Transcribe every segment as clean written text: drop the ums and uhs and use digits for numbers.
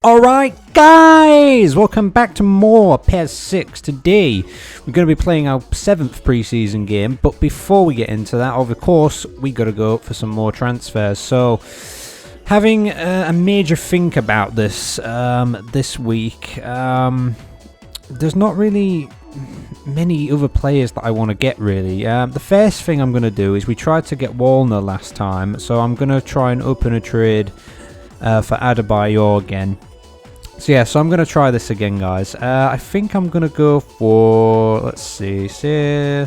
Alright guys, welcome back to more PES 6. Today we're going to be playing our 7th preseason game, but before we get into that, of course, we got to go for some more transfers. So, having a major think about this this week, there's not really many other players that I want to get really. The first thing I'm going to do is we tried to get Walner last time, so I'm going to try and open a trade for Adebayor again. So yeah, so I'm going to try this again, guys. I think I'm going to go for, let's see, say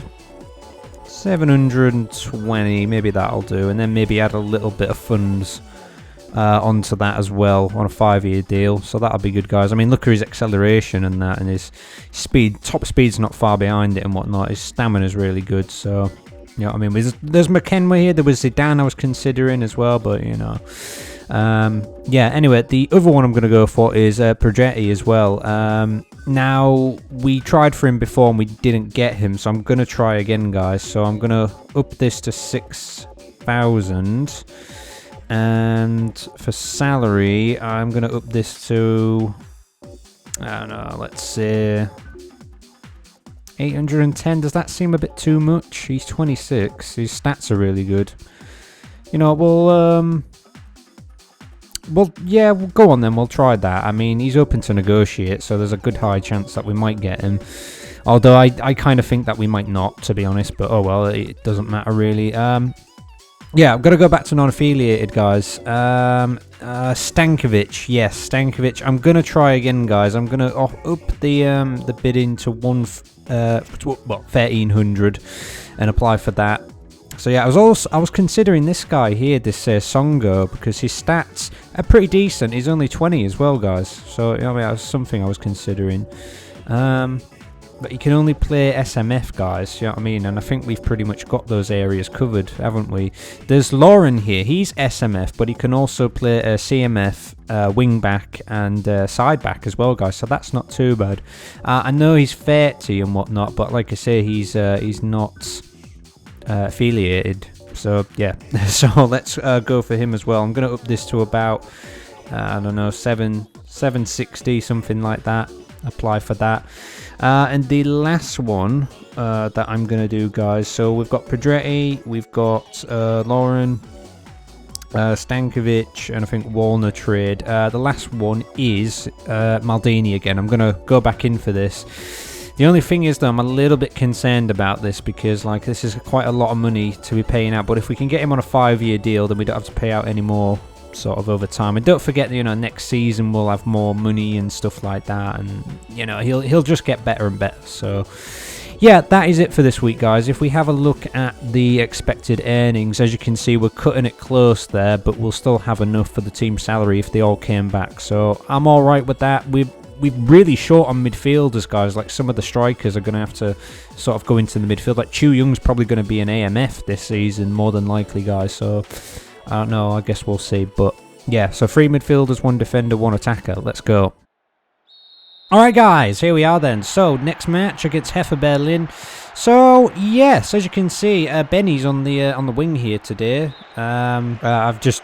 720, maybe that'll do, and then maybe add a little bit of funds onto that as well on a 5-year deal. So that'll be good, guys. I mean, look at his acceleration and that, and his speed, top speed's not far behind it and whatnot. His stamina's really good, so you know what I mean. There's McKenna here, there was Zidane I was considering as well, but you know. Yeah, anyway, the other one I'm going to go for is Preseason as well. Now, we tried for him before and we didn't get him, so I'm going to try again, guys. So I'm going to up this to 6,000. And for salary, I'm going to up this to, I don't know, let's say 810. Does that seem a bit too much? He's 26. His stats are really good. You know, well, yeah, we'll go on then. We'll try that. I mean, he's open to negotiate, so there's a good high chance that we might get him. Although I kind of think that we might not, to be honest. But oh well, it doesn't matter really. Yeah, I've got to go back to non-affiliated, guys. Stankovic, yes, Stankovic. I'm gonna try again, guys. I'm gonna up the bidding to 1,300 and apply for that. So yeah, I was considering this guy here, this Songo, because his stats are pretty decent. He's only 20 as well, guys. So you know, that was something I was considering. But you can only play SMF, guys. You know what I mean? And I think we've pretty much got those areas covered, haven't we? There's Lauren here. He's SMF, but he can also play CMF, wing back, and side back as well, guys. So that's not too bad. I know he's 30 and whatnot, but like I say, he's not affiliated, so yeah. So let's go for him as well. I'm gonna up this to about I don't know, 760, something like that. Apply for that, and the last one that I'm gonna do, guys. So we've got Preseason, we've got Lauren, Stankovic, and I think Walner trade. The last one is Maldini again. I'm gonna go back in for this. The only thing is, though, I'm a little bit concerned about this because, like, this is quite a lot of money to be paying out. But if we can get him on a 5-year deal, then we don't have to pay out any more sort of over time. And don't forget, you know, next season we'll have more money and stuff like that, and you know, he'll just get better and better. So yeah, that is it for this week, guys. If we have a look at the expected earnings, as you can see, we're cutting it close there, but we'll still have enough for the team salary if they all came back. So I'm all right with that. We're really short on midfielders, guys. Like, some of the strikers are going to have to sort of go into the midfield. Like, Chu Young's probably going to be an AMF this season, more than likely, guys. So, I don't know. I guess we'll see. But, yeah. So, 3 midfielders, 1 defender, 1 attacker. Let's go. Alright, guys. Here we are, then. So, next match against Hertha Berlin. So, yes, as you can see, Benny's on the wing here today. I just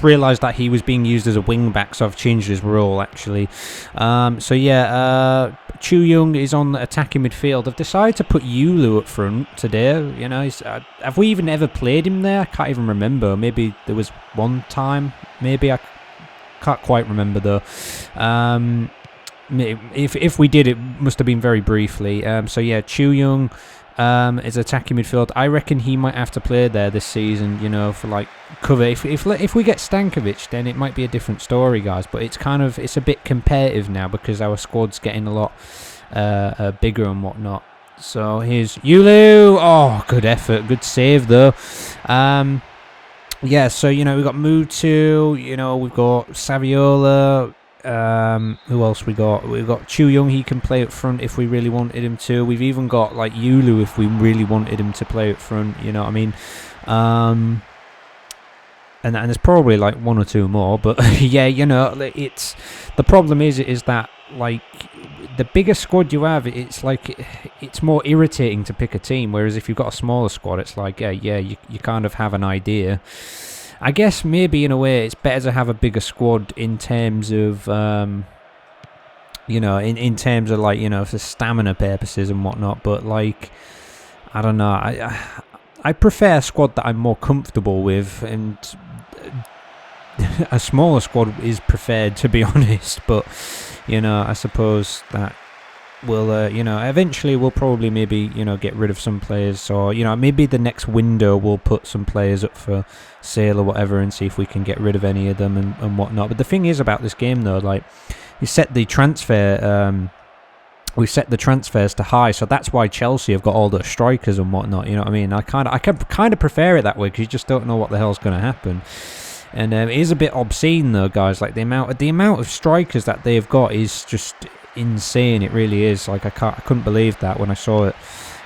realised that he was being used as a wing back, so I've changed his role actually. So yeah, Chu Young is on the attacking midfield. I've decided to put Yulu up front today. You know, have we even ever played him there? I can't even remember. Maybe there was one time. Maybe I can't quite remember though. If we did, it must have been very briefly. So yeah, Chu Young is attacking midfield. I reckon he might have to play there this season, you know, for like cover. If we get Stankovic, then it might be a different story, guys. But it's a bit competitive now because our squad's getting a lot bigger and whatnot. So here's Yulu. Oh, good effort, good save though. Yeah, so you know, we've got Mutu, you know, we've got Saviola. Who else we got? We've got Chu Young. He can play up front if we really wanted him to. We've even got like Yulu if we really wanted him to play up front. You know what I mean? And there's probably like 1 or 2 more. But yeah, you know, it's the problem is that like the bigger squad you have, it's like it's more irritating to pick a team. Whereas if you've got a smaller squad, it's like yeah, you kind of have an idea. I guess maybe in a way it's better to have a bigger squad in terms of, you know, in terms of like, you know, for stamina purposes and whatnot. But like, I don't know. I prefer a squad that I'm more comfortable with, and a smaller squad is preferred, to be honest. But you know, I suppose that we'll, you know, eventually we'll probably maybe, you know, get rid of some players, or, you know, maybe the next window we'll put some players up for sale or whatever and see if we can get rid of any of them and whatnot. But the thing is about this game though, like, we set the transfers to high, so that's why Chelsea have got all the strikers and whatnot. You know what I mean? I kind of prefer it that way, because you just don't know what the hell's going to happen. And it is a bit obscene though, guys. Like the amount of strikers that they've got is just insane. It really is. Like I couldn't believe that when I saw it.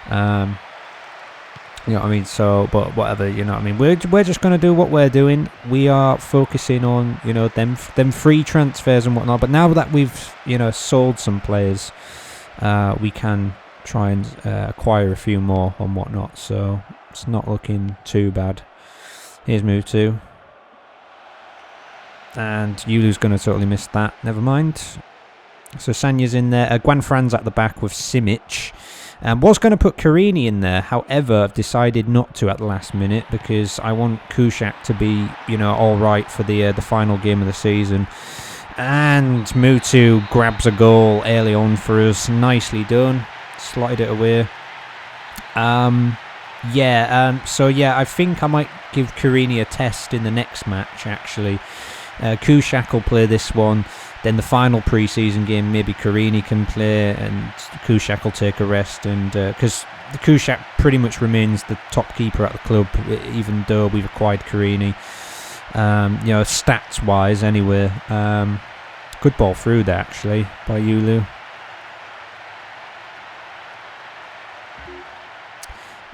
You know what I mean? So, but whatever. You know what I mean? We're just gonna do what we're doing. We are focusing on, you know, them free transfers and whatnot. But now that we've, you know, sold some players, we can try and acquire a few more and whatnot. So it's not looking too bad. Here's move 2. And Yulu's going to totally miss that. Never mind. So Sanya's in there. Guanfran's at the back with Simic. Was going to put Carini in there. However, I've decided not to at the last minute, because I want Kuszak to be, you know, all right for the final game of the season. And Mutu grabs a goal early on for us. Nicely done. Slotted it away. So yeah, I think I might give Carini a test in the next match, actually. Kuszak will play this one. Then the final pre-season game, maybe Carini can play, and Kuszak will take a rest. And because Kuszak pretty much remains the top keeper at the club, even though we've acquired Carini. You know, stats-wise, anyway. Good ball through there, actually, by Yulu.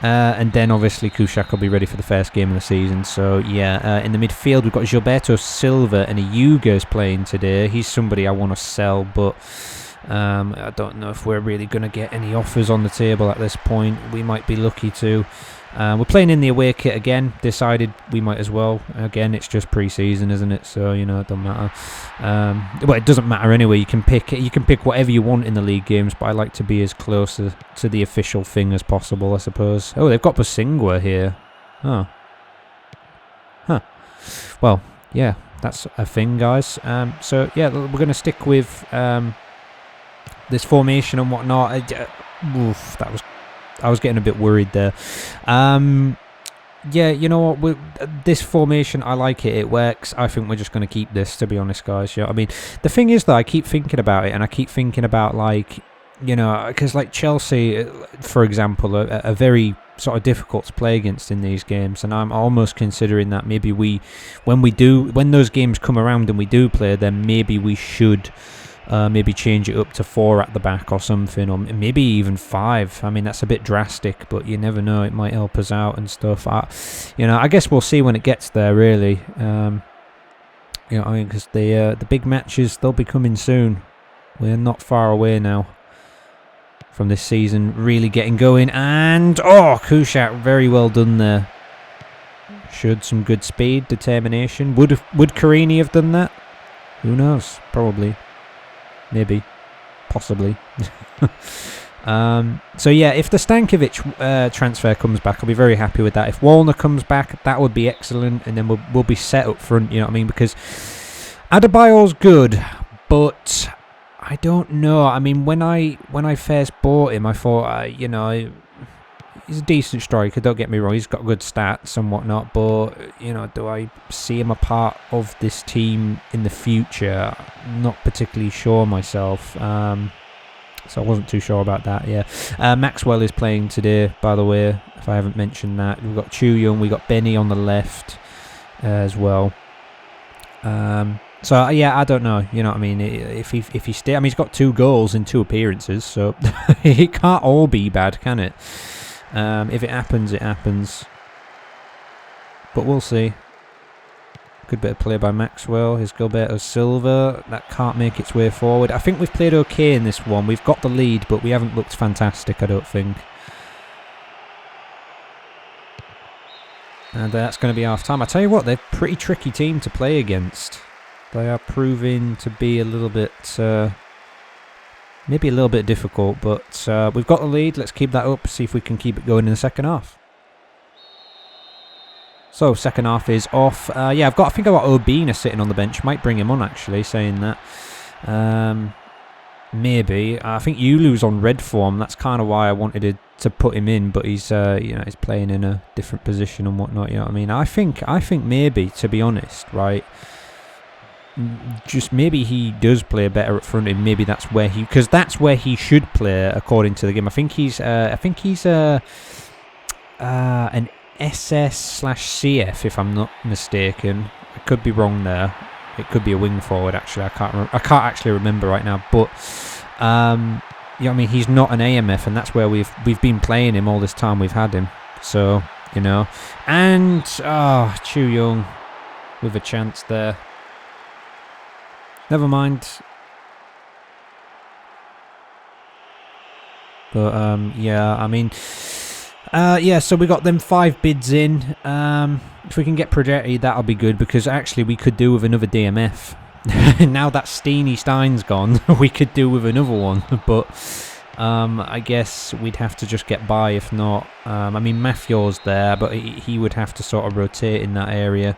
And then obviously Kuszak will be ready for the first game of the season. So yeah, in the midfield we've got Gilberto Silva and Ayuga's playing today. He's somebody I want to sell, but I don't know if we're really going to get any offers on the table at this point. We might be lucky to. We're playing in the away kit again. Decided we might as well. Again, it's just pre-season, isn't it? So you know, it doesn't matter. Well, it doesn't matter anyway. You can pick whatever you want in the league games, but I like to be as close to the official thing as possible, I suppose. Oh, they've got Bosingwa here. Oh, huh. Well, yeah, that's a thing, guys. So yeah, we're going to stick with this formation and whatnot. I was getting a bit worried there. Yeah, you know what? This formation, I like it. It works. I think we're just going to keep this, to be honest, guys. You know what I mean? The thing is, though, I keep thinking about it, and I keep thinking about, like, you know, because, like, Chelsea, for example, are very sort of difficult to play against in these games, and I'm almost considering that maybe when those games come around and we do play them, maybe we should maybe change it up to 4 at the back or something, or maybe even 5. I mean, that's a bit drastic, but you never know. It might help us out and stuff. You know, I guess we'll see when it gets there, really. You know, I mean, because the big matches, they'll be coming soon. We're not far away now from this season really getting going. And, Kuszak, very well done there. Showed some good speed, determination. Would Carini have done that? Who knows? Probably. Maybe. Possibly. So yeah, if the Stankovic transfer comes back, I'll be very happy with that. If Wallner comes back, that would be excellent, and then we'll be set up front, you know what I mean? Because Adebayor's good, but I don't know. I mean, when I first bought him, I thought, you know, he's a decent striker, don't get me wrong. He's got good stats and whatnot, but, you know, do I see him a part of this team in the future? Not particularly sure myself. So I wasn't too sure about that, yeah. Maxwell is playing today, by the way, if I haven't mentioned that. We've got Chu Young, we've got Benny on the left as well. So, yeah, I don't know, you know what I mean? If he stay, I mean, he's got 2 goals in 2 appearances, so it can't all be bad, can it? If it happens, it happens. But we'll see. Good bit of play by Maxwell. Here's Gilberto Silva. That can't make its way forward. I think we've played okay in this one. We've got the lead, but we haven't looked fantastic, I don't think. And that's going to be half time. I tell you what, they're a pretty tricky team to play against. They are proving to be a little bit, maybe a little bit difficult, but we've got the lead. Let's keep that up, see if we can keep it going in the second half. So, second half is off. Yeah, I think I've got Obina sitting on the bench. Might bring him on, actually, saying that. Maybe. I think Yulu's on red form. That's kind of why I wanted to put him in, but he's he's playing in a different position and whatnot. You know what I mean? I think maybe, to be honest, right, just maybe he does play better up front, and maybe that's where because that's where he should play according to the game. I think he's an SS/CF, if I'm not mistaken. I could be wrong there. It could be a wing forward, actually. I can't actually remember right now. But you know what I mean, he's not an AMF, and that's where we've been playing him all this time we've had him. So, you know. And Chu Young with a chance there. Never mind. But yeah, I mean, yeah, so we got them 5 bids in. If we can get projected, that'll be good, because actually we could do with another DMF. Now that Stein's gone, we could do with another one. But I guess we'd have to just get by if not. I mean, Mathieu's there, but he would have to sort of rotate in that area.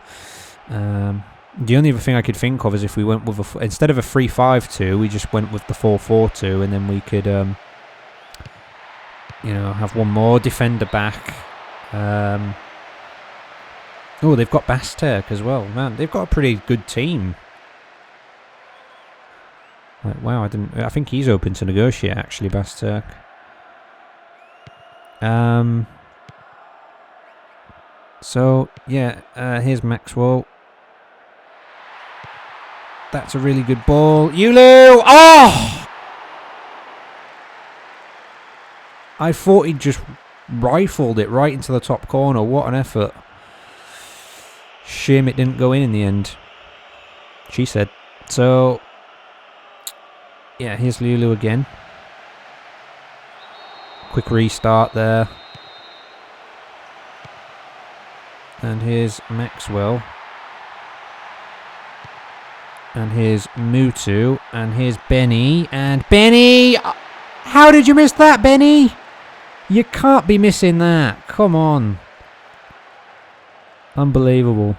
The only other thing I could think of is if we went with instead of a 3-5-2, we just went with the 4-4-2, and then we could, you know, have one more defender back. Oh, they've got Bastek as well. Man, they've got a pretty good team. Like, wow, I think he's open to negotiate, actually, Bastek. So, yeah, here's Maxwell. That's a really good ball. Yulu! Oh! I thought he just rifled it right into the top corner. What an effort. Shame it didn't go in the end. She said. So, yeah, here's Lulu again. Quick restart there. And here's Maxwell. And here's Mutu. And here's Benny. And Benny! How did you miss that, Benny? You can't be missing that. Come on. Unbelievable.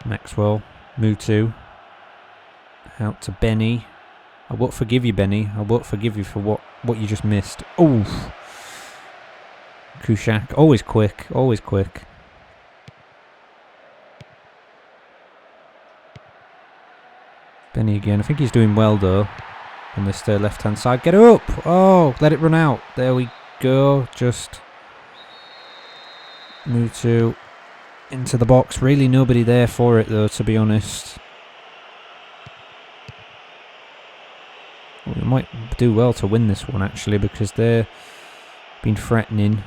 Maxwell. Mutu. Out to Benny. I won't forgive you, Benny. I won't forgive you for what you just missed. Oof. Kushak. Always quick. Always quick. Benny again. I think he's doing well, though. On this left-hand side. Get up! Oh, let it run out. There we go. Just Mutu into the box. Really nobody there for it, though, to be honest. Well, we might do well to win this one, actually, because they've been threatening.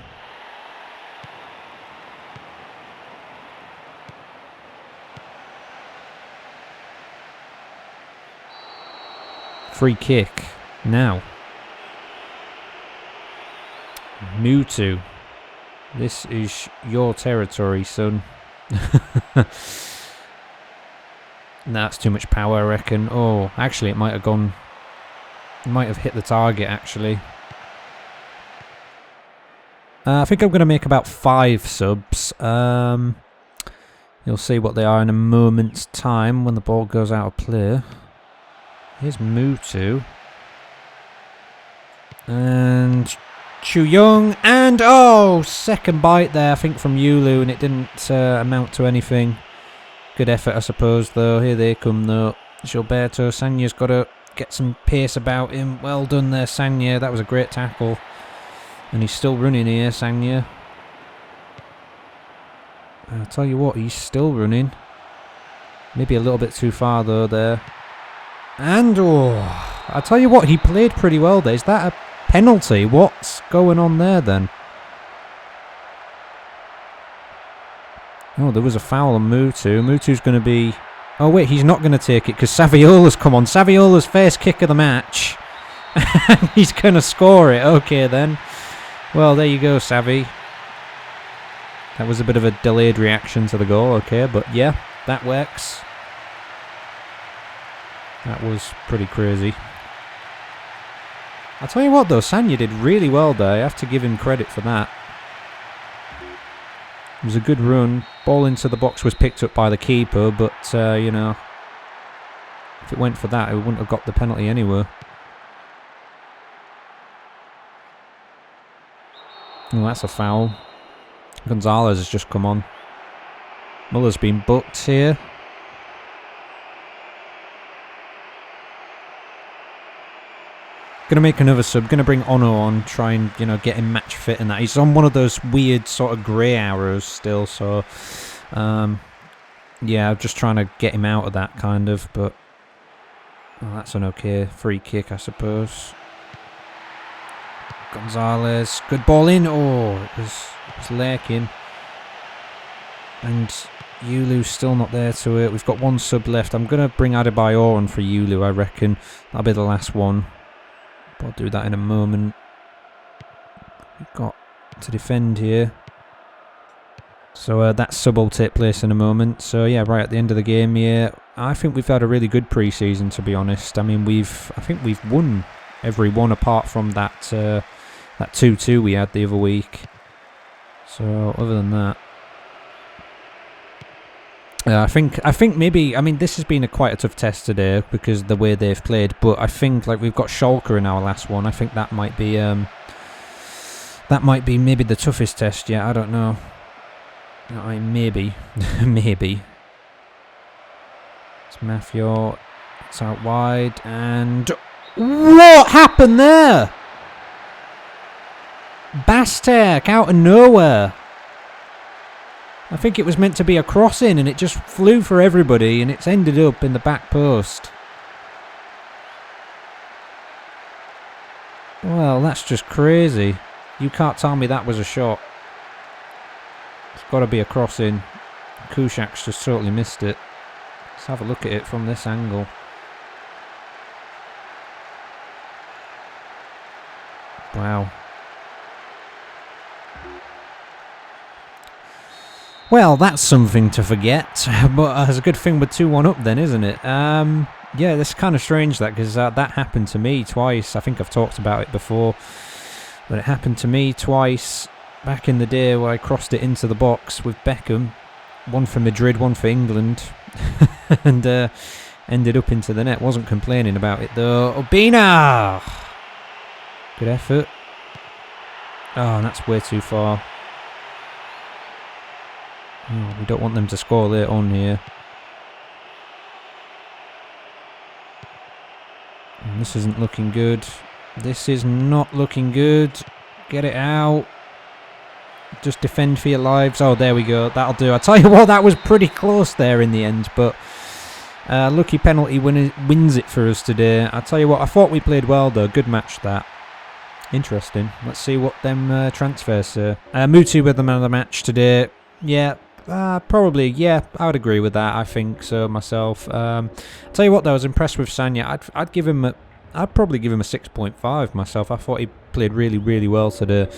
Free kick now. Mutu. This is your territory, son. That's too much power, I reckon. Oh, actually, it might have gone. It might have hit the target, actually. I think I'm going to make about 5 subs. You'll see what they are in a moment's time when the ball goes out of play. Here's Mutu. And Chu Young. And, oh, second bite there, I think, from Yulu, and it didn't amount to anything. Good effort, I suppose, though. Here they come, though. Gilberto Sanya's got to get some pace about him. Well done there, Sanya. That was a great tackle. And he's still running here, Sanya. I'll tell you what, he's still running. Maybe a little bit too far, though, there. And, oh, I'll tell you what, he played pretty well there. Is that a penalty? What's going on there, then? Oh, there was a foul on Mutu. Mutu's going to be... Oh, wait, he's not going to take it because Saviola's come on. Saviola's first kick of the match. He's going to score it. Okay, then. Well, there you go, Savvy. That was a bit of a delayed reaction to the goal. Okay, but yeah, that works. That was pretty crazy. I'll tell you what, though. Sanya did really well there. I have to give him credit for that. It was a good run. Ball into the box was picked up by the keeper, but, you know, if it went for that, it wouldn't have got the penalty anyway. Oh, that's a foul. Gonzalez has just come on. Muller's been booked here. Going to make another sub. Going to bring Ono on. Try and, you know, get him match fit and that. He's on one of those weird sort of grey arrows still. So, yeah, I'm just trying to get him out of that kind of. But, well, that's an okay free kick, I suppose. Gonzalez. Good ball in. Oh, it was lurking. And Yulu's still not there to it. We've got one sub left. I'm going to bring Adebayor on for Yulu, I reckon. That'll be the last one. I'll do that in a moment. We've got to defend here. So that sub will take place in a moment. So yeah, right at the end of the game here. I think we've had a really good pre-season, to be honest. I mean, I think we've won every one apart from that 2-2 we had the other week. So other than that, I think maybe, I mean, this has been quite a tough test today because of the way they've played, but I think, like, we've got Schalke in our last one. I think that might be maybe the toughest test yet. I don't know. I mean, maybe. Maybe. It's Mafio. It's out wide, and what happened there? Bastek out of nowhere. I think it was meant to be a crossing and it just flew for everybody and it's ended up in the back post. Well, that's just crazy. You can't tell me that was a shot. It's got to be a crossing. Kuszak's just totally missed it. Let's have a look at it from this angle. Wow. Well, that's something to forget, but it's a good thing we're 2-1 up then, isn't it? Yeah, that's kind of strange that, because that happened to me twice. I think I've talked about it before, but it happened to me twice back in the day where I crossed it into the box with Beckham. One for Madrid, one for England, and ended up into the net. Wasn't complaining about it though. Obina! Good effort. Oh, that's way too far. Oh, we don't want them to score late on here. And this isn't looking good. This is not looking good. Get it out. Just defend for your lives. Oh, there we go. That'll do. I tell you what, that was pretty close there in the end. But lucky penalty wins it for us today. I tell you what, I thought we played well though. Good match that. Interesting. Let's see what them transfers say. Mutu with the man of the match today. Yeah. Probably, yeah, I would agree with that. I think so myself. Tell you what, though, I was impressed with Sanya. I'd probably give him a 6.5 myself. I thought he played really, really well today.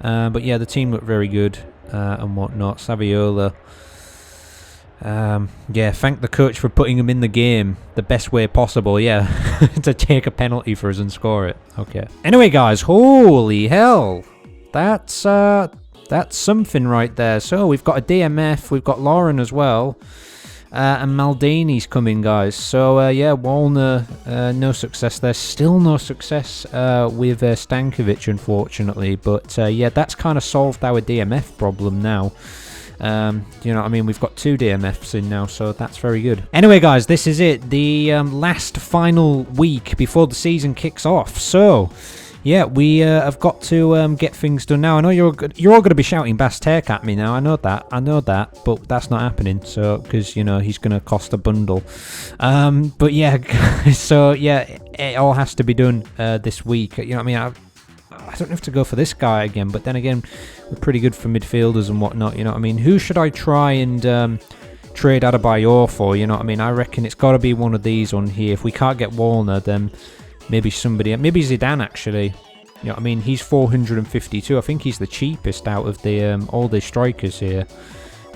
But yeah, the team looked very good and whatnot. Saviola. Yeah, thank the coach for putting him in the game the best way possible. Yeah, to take a penalty for us and score it. Okay. Anyway, guys, holy hell, that's something right there. So we've got a DMF, we've got Lauren as well, and Maldini's coming, guys. So yeah, Walner, no success there. Still no success with Stankovic, unfortunately. But yeah, that's kind of solved our DMF problem now. You know what I mean? We've got 2 DMFs in now, so that's very good. Anyway, guys, this is it. The last final week before the season kicks off. So yeah, we have got to get things done now. I know you're all going to be shouting Bastek at me now. I know that, but that's not happening. So, because, you know, he's going to cost a bundle. But yeah, so yeah, it all has to be done this week. You know what I mean? I don't have to go for this guy again, but then again, we're pretty good for midfielders and whatnot. You know what I mean? Who should I try and trade Adebayor for? You know what I mean? I reckon it's got to be one of these on here. If we can't get Walner, then maybe somebody, maybe Zidane actually. You know what I mean? He's 452. I think he's the cheapest out of the all the strikers here.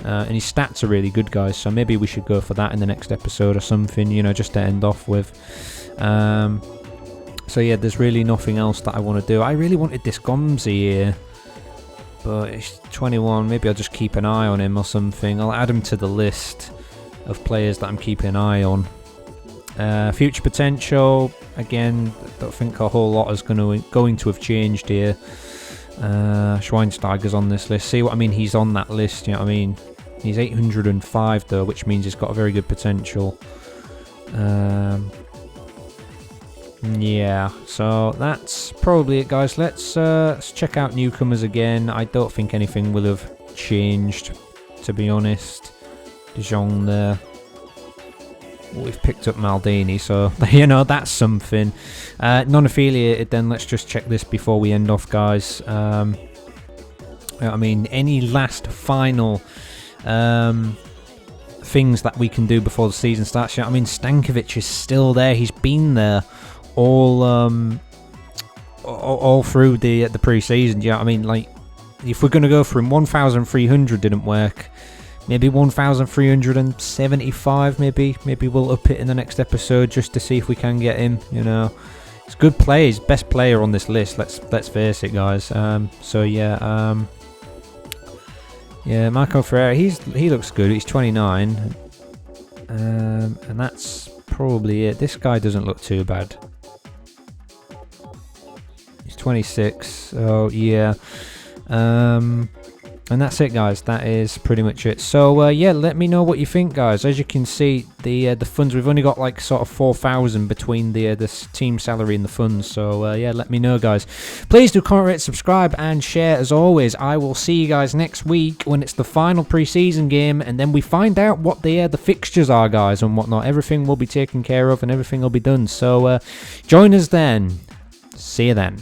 And his stats are really good, guys. So maybe we should go for that in the next episode or something, you know, just to end off with. So yeah, there's really nothing else that I want to do. I really wanted this Gomzi here, but it's 21. Maybe I'll just keep an eye on him or something. I'll add him to the list of players that I'm keeping an eye on. Future potential, again, I don't think a whole lot is going to have changed here. Schweinsteiger's on this list. See what I mean? He's on that list, you know what I mean? He's 805 though, which means he's got a very good potential. Yeah, so that's probably it, guys. Let's check out newcomers again. I don't think anything will have changed, to be honest. De Jong there. We've picked up Maldini, so you know that's something. Non-affiliated, then let's just check this before we end off, guys. I mean, any last final things that we can do before the season starts? I mean, Stankovic is still there. He's been there all through the pre-season. Yeah, I mean, like, if we're gonna go for him, 1,300 didn't work. Maybe 1,375. Maybe we'll up it in the next episode just to see if we can get him. You know, it's a good player. He's best player on this list. Let's face it, guys. So yeah, yeah, Marco Ferreira. He looks good. He's 29, and that's probably it. This guy doesn't look too bad. He's 26. Oh yeah. And that's it, guys. That is pretty much it. So yeah, let me know what you think, guys. As you can see, the funds, we've only got like sort of 4,000 between the team salary and the funds. So yeah, let me know, guys. Please do comment, rate, subscribe, and share. As always, I will see you guys next week when it's the final pre-season game, and then we find out what the fixtures are, guys, and whatnot. Everything will be taken care of, and everything will be done. So join us then. See you then.